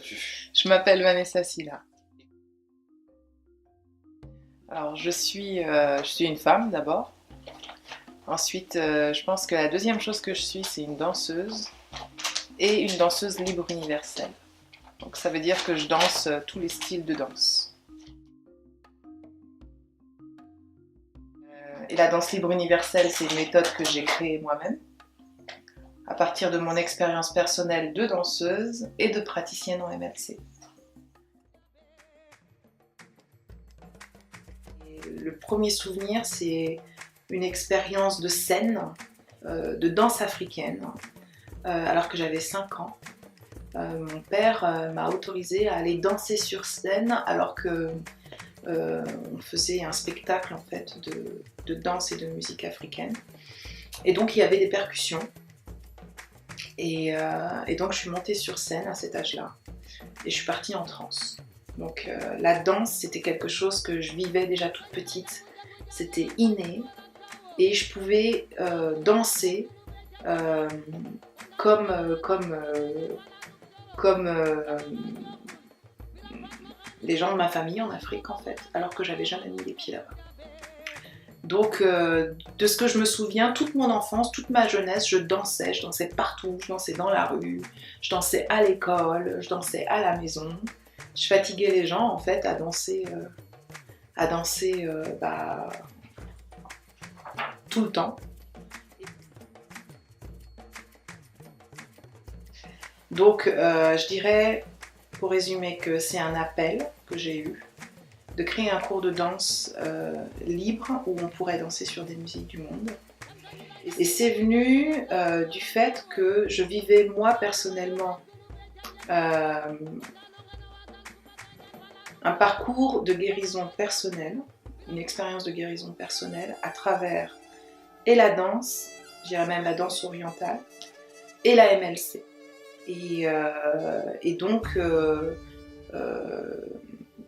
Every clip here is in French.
t'appelles-tu? Je m'appelle Vanessa Silla. Alors, je suis une femme d'abord. Ensuite, je pense que la deuxième chose que je suis, c'est une danseuse et une danseuse libre universelle. Donc, ça veut dire que je danse tous les styles de danse. Et la danse libre universelle, c'est une méthode que j'ai créée moi-même à partir de mon expérience personnelle de danseuse et de praticienne en MLC. Le premier souvenir, c'est une expérience de scène, de danse africaine, alors que j'avais 5 ans. Mon père m'a autorisée à aller danser sur scène alors que on faisait un spectacle en fait de danse et de musique africaine. Et donc il y avait des percussions. Et donc je suis montée sur scène à cet âge-là et je suis partie en transe. Donc la danse, c'était quelque chose que je vivais déjà toute petite, c'était inné et je pouvais danser comme les gens de ma famille en Afrique en fait, alors que j'avais jamais mis les pieds là-bas. Donc de ce que je me souviens, toute mon enfance, toute ma jeunesse, je dansais partout, je dansais dans la rue, je dansais à l'école, je dansais à la maison. Je fatiguais les gens en fait à danser tout le temps. Donc je dirais, pour résumer, que c'est un appel que j'ai eu de créer un cours de danse libre où on pourrait danser sur des musiques du monde. Et c'est venu du fait que je vivais moi personnellement un parcours de guérison personnelle, une expérience de guérison personnelle à travers et la danse, je dirais même la danse orientale, et la MLC. Et donc,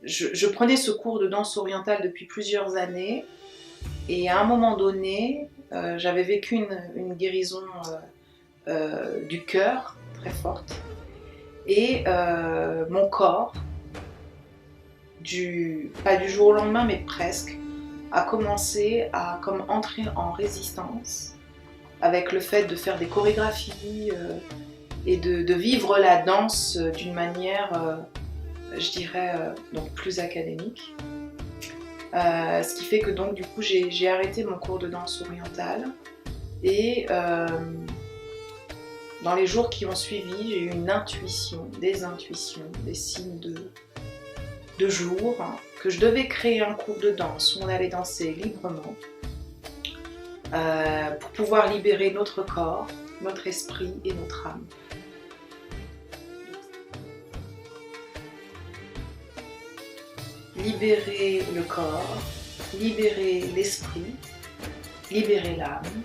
je prenais ce cours de danse orientale depuis plusieurs années, et à un moment donné, j'avais vécu une guérison du cœur très forte, et mon corps, pas du jour au lendemain, mais presque, a commencé à comme entrer en résistance avec le fait de faire des chorégraphies et de vivre la danse d'une manière, je dirais, donc plus académique. Ce qui fait que donc du coup j'ai arrêté mon cours de danse orientale et dans les jours qui ont suivi, j'ai eu une intuition, des signes de jour, que je devais créer un cours de danse où on allait danser librement pour pouvoir libérer notre corps, notre esprit et notre âme. Libérer le corps, libérer l'esprit, libérer l'âme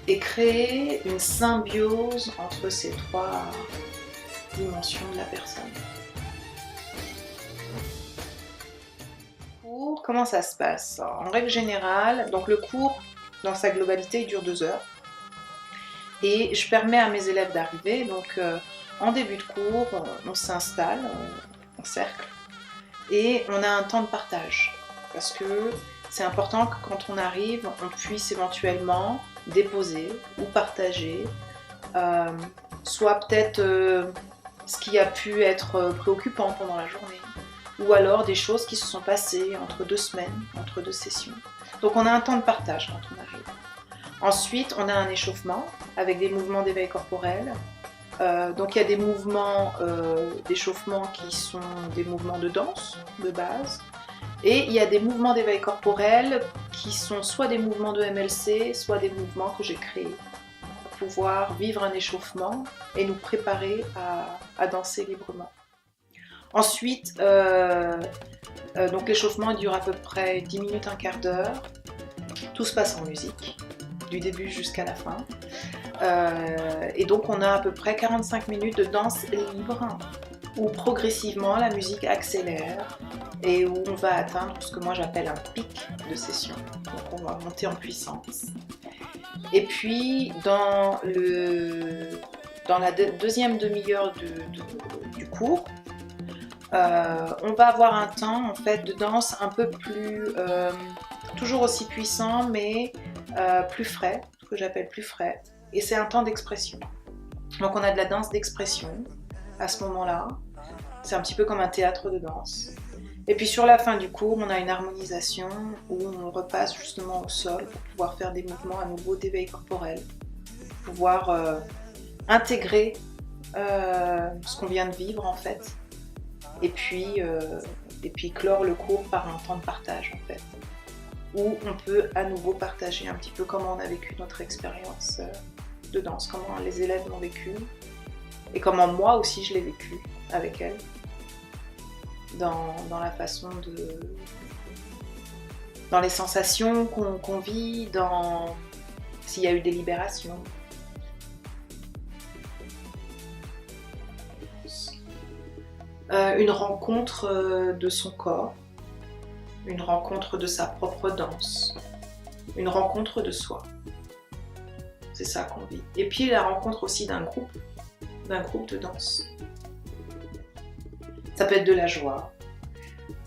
et créer une symbiose entre ces 3 dimensions de la personne. Comment ça se passe? En règle générale, donc le cours dans sa globalité il dure 2 heures et je permets à mes élèves d'arriver. Donc en début de cours, on s'installe en cercle et on a un temps de partage parce que c'est important que quand on arrive, on puisse éventuellement déposer ou partager soit peut-être ce qui a pu être préoccupant pendant la journée, ou alors des choses qui se sont passées entre 2 semaines, entre 2 sessions. Donc on a un temps de partage quand on arrive. Ensuite, on a un échauffement avec des mouvements d'éveil corporel. Donc il y a des mouvements d'échauffement qui sont des mouvements de danse de base. Et il y a des mouvements d'éveil corporel qui sont soit des mouvements de MLC, soit des mouvements que j'ai créés pour pouvoir vivre un échauffement et nous préparer à danser librement. Ensuite, donc l'échauffement dure à peu près 10 minutes, un quart d'heure. Tout se passe en musique, du début jusqu'à la fin. Et donc on a à peu près 45 minutes de danse libre, où progressivement la musique accélère et où on va atteindre ce que moi j'appelle un pic de session. Donc on va monter en puissance. Et puis dans dans la deuxième demi-heure du cours, on va avoir un temps en fait de danse un peu plus, toujours aussi puissant, mais plus frais, ce que j'appelle plus frais. Et c'est un temps d'expression. Donc on a de la danse d'expression à ce moment-là. C'est un petit peu comme un théâtre de danse. Et puis sur la fin du cours, on a une harmonisation où on repasse justement au sol pour pouvoir faire des mouvements à nouveau d'éveil corporel, pour pouvoir intégrer ce qu'on vient de vivre en fait, et puis clore le cours par un temps de partage en fait, où on peut à nouveau partager un petit peu comment on a vécu notre expérience de danse, comment les élèves l'ont vécu, et comment moi aussi je l'ai vécu avec elles, dans la façon de... dans les sensations qu'on vit, dans s'il y a eu des libérations. Une rencontre de son corps, une rencontre de sa propre danse, une rencontre de soi. C'est ça qu'on vit. Et puis la rencontre aussi d'un groupe de danse. Ça peut être de la joie,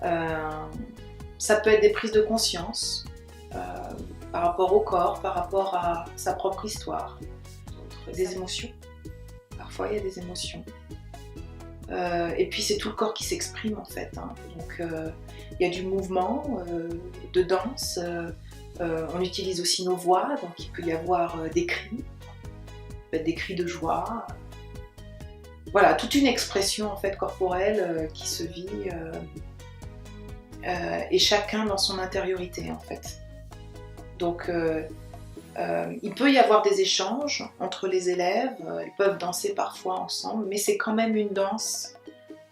ça peut être des prises de conscience par rapport au corps, par rapport à sa propre histoire, des émotions. Parfois il y a des émotions. Et puis c'est tout le corps qui s'exprime en fait. Hein. Donc il y a du mouvement, de danse. On utilise aussi nos voix, donc il peut y avoir des cris, des cris de joie. Voilà, toute une expression en fait corporelle qui se vit et chacun dans son intériorité en fait. Donc il peut y avoir des échanges entre les élèves, ils peuvent danser parfois ensemble, mais c'est quand même une danse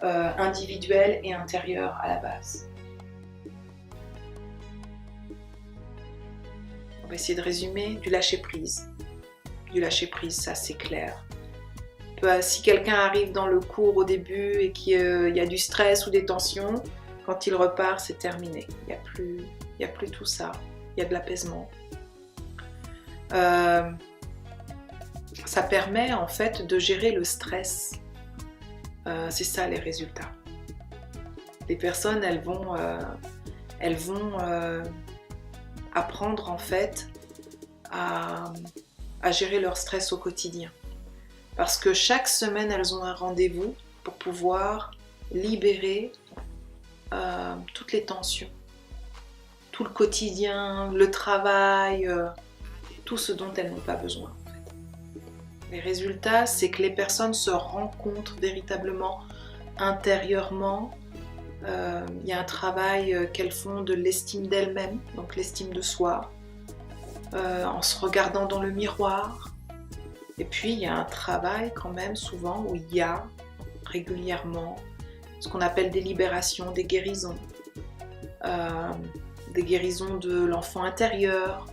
individuelle et intérieure à la base. On va essayer de résumer du lâcher-prise. Du lâcher-prise, ça c'est clair. Si quelqu'un arrive dans le cours au début et qu'il y a du stress ou des tensions, quand il repart, c'est terminé. Il n'y a plus tout ça. Il y a de l'apaisement. Ça permet en fait de gérer le stress. C'est ça les résultats. Les personnes, elles vont apprendre en fait à gérer leur stress au quotidien. Parce que chaque semaine, elles ont un rendez-vous pour pouvoir libérer toutes les tensions, tout le quotidien, le travail, tout ce dont elles n'ont pas besoin. En fait. Les résultats, c'est que les personnes se rencontrent véritablement intérieurement. Il y a un travail qu'elles font de l'estime d'elles-mêmes, donc l'estime de soi, en se regardant dans le miroir. Et puis il y a un travail quand même souvent où il y a régulièrement ce qu'on appelle des libérations, des guérisons de l'enfant intérieur,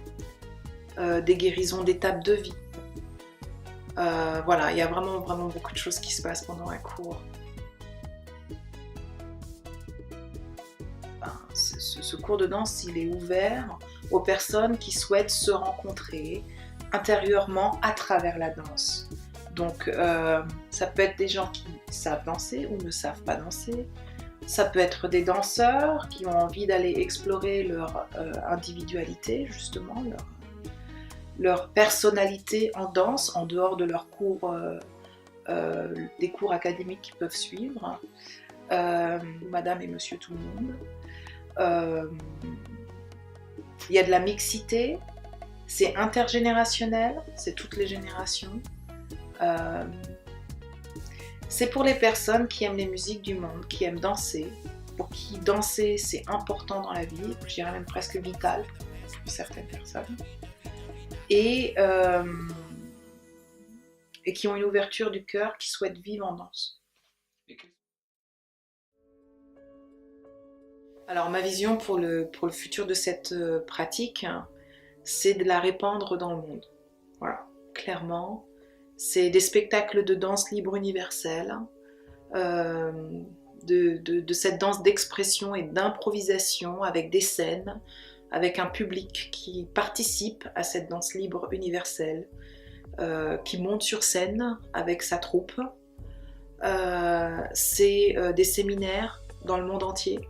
des guérisons d'étapes de vie. Voilà, il y a vraiment beaucoup de choses qui se passent pendant un cours. Ce cours de danse, il est ouvert aux personnes qui souhaitent se rencontrer intérieurement à travers la danse. Donc ça peut être des gens qui savent danser ou ne savent pas danser. Ça peut être des danseurs qui ont envie d'aller explorer leur individualité, justement, leur personnalité en danse, en dehors de leurs cours, des cours académiques qu'ils peuvent suivre. Madame et monsieur tout le monde. Il y a de la mixité, c'est intergénérationnel, c'est toutes les générations. C'est pour les personnes qui aiment les musiques du monde, qui aiment danser, pour qui danser c'est important dans la vie, je dirais même presque vital pour certaines personnes, et qui ont une ouverture du cœur, qui souhaitent vivre en danse. Alors ma vision pour le futur de cette pratique, c'est de la répandre dans le monde. Voilà, clairement. C'est des spectacles de danse libre universelle, de cette danse d'expression et d'improvisation avec des scènes, avec un public qui participe à cette danse libre universelle, qui monte sur scène avec sa troupe. C'est des séminaires dans le monde entier,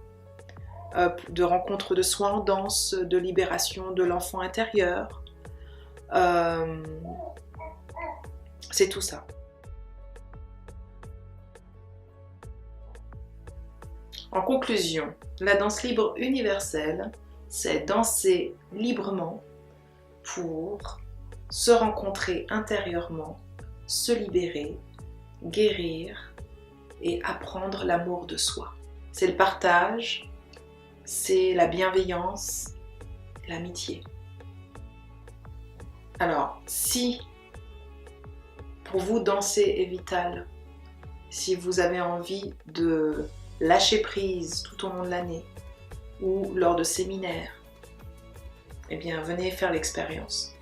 de rencontres de soi en danse, de libération de l'enfant intérieur. C'est tout ça. En conclusion, la danse libre universelle, c'est danser librement pour se rencontrer intérieurement, se libérer, guérir et apprendre l'amour de soi. C'est le partage, c'est la bienveillance, l'amitié. Alors, si pour vous danser est vital, si vous avez envie de lâcher prise tout au long de l'année ou lors de séminaires, eh bien venez faire l'expérience.